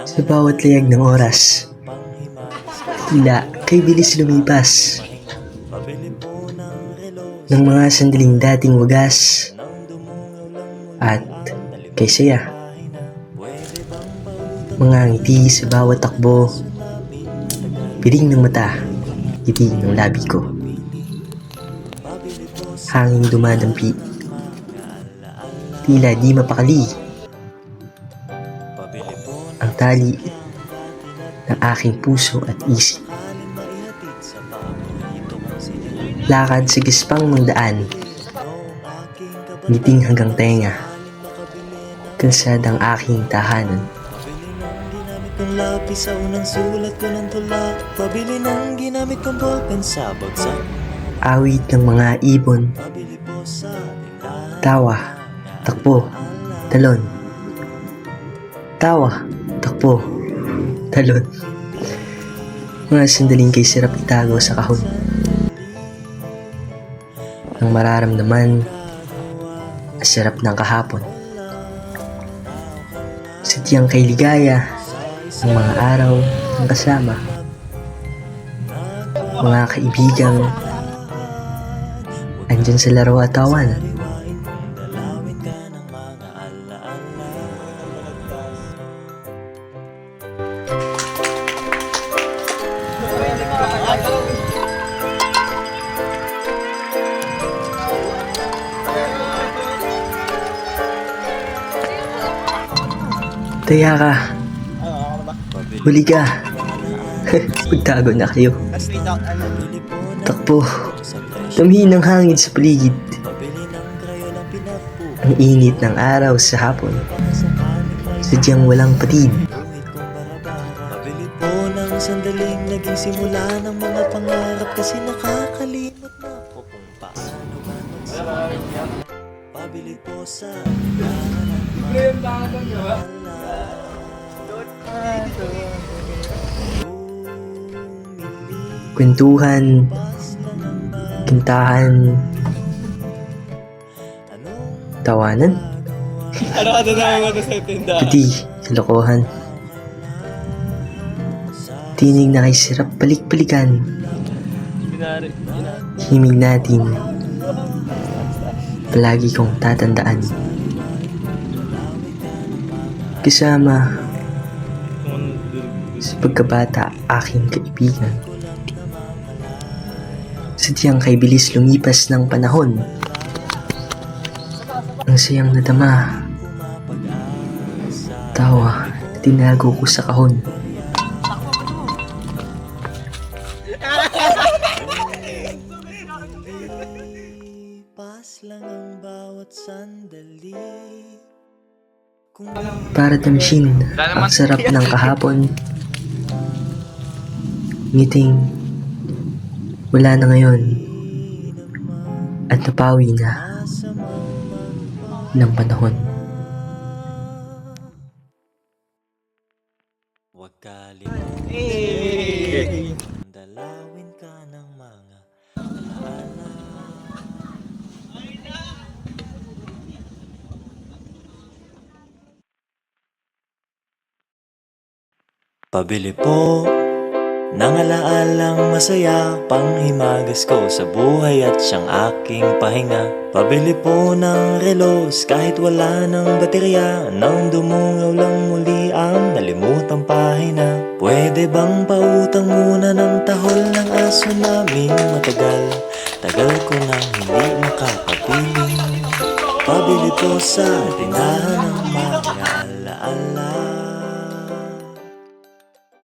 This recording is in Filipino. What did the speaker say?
Sa bawat layag ng oras, tila kay bilis lumipas ng mga sandaling dating wagas at kay saya. Mga ngiti sa bawat takbo, piling ng mata, ngiti ng labi ko. Hangin dumadampi, tila di mapakali ang tali ng aking puso at isip. Lakad sa gispang ng daan, ngiting hanggang tenga, kalsadang aking tahanan. Kung lapis sa unang sulat ko ng tula, pabili ng ginamit kong ballpen sa bagsak. Awit ng mga ibon, Pabili po sa tindahan, tawa, takbo, talon. Tawa, takbo, talon. Mga sandaling kay sirap itago sa kahon. Ang mararamdaman, ang sarap ng kahapon. Sadyang kay ligaya, ang mga araw ng kasama. Mga kaibigang andyan sa laro at tawanan. dalawin ka ng mga alaala. Taya ka, huli ka. Magtago na kayo. Takbo, damhin ng hangin sa paligid. Pabili ng krayon ang pinapu, Ang init ng araw sa hapon, sa kanin may sadyang walang patid. guhit kong barabara. Pabili po ng sandaling naging simula ng mga pangarap, kasi nakakalimot na po kung paano man magsimula. Pabili po sa tindahan ng mga Kwentuhan, kintahan, tawanan, Ano ka na sa tindahan? pati kalokohan. Tinig na kay sirap balik-balikan. Himig natin, palagi kong tatandaan. Kasama sa pagkabata aking kaibigan. Sadyang kay bilis lumipas ng panahon. Ang sayang nadama, tawa na tinago ko sa kahon. Pas lang ang bawat sandali. Kung Para damsin ang sarap ng kahapon. Ngiting wala na ngayon at napawi na ng panahon. huwag kalimutan, dalawin ka ng mga alaala. Pabili po ng alaalang masaya, panghimagas ko sa buhay at siyang aking pahinga. Pabili po ng relos kahit wala ng baterya, nang dumungaw lang muli ang nalimutang pahina. Pwede bang pautang muna ng tahol ng aso naming matagal? Tagal ko nang hindi nakakapili. Pabili po sa tindahan ng mga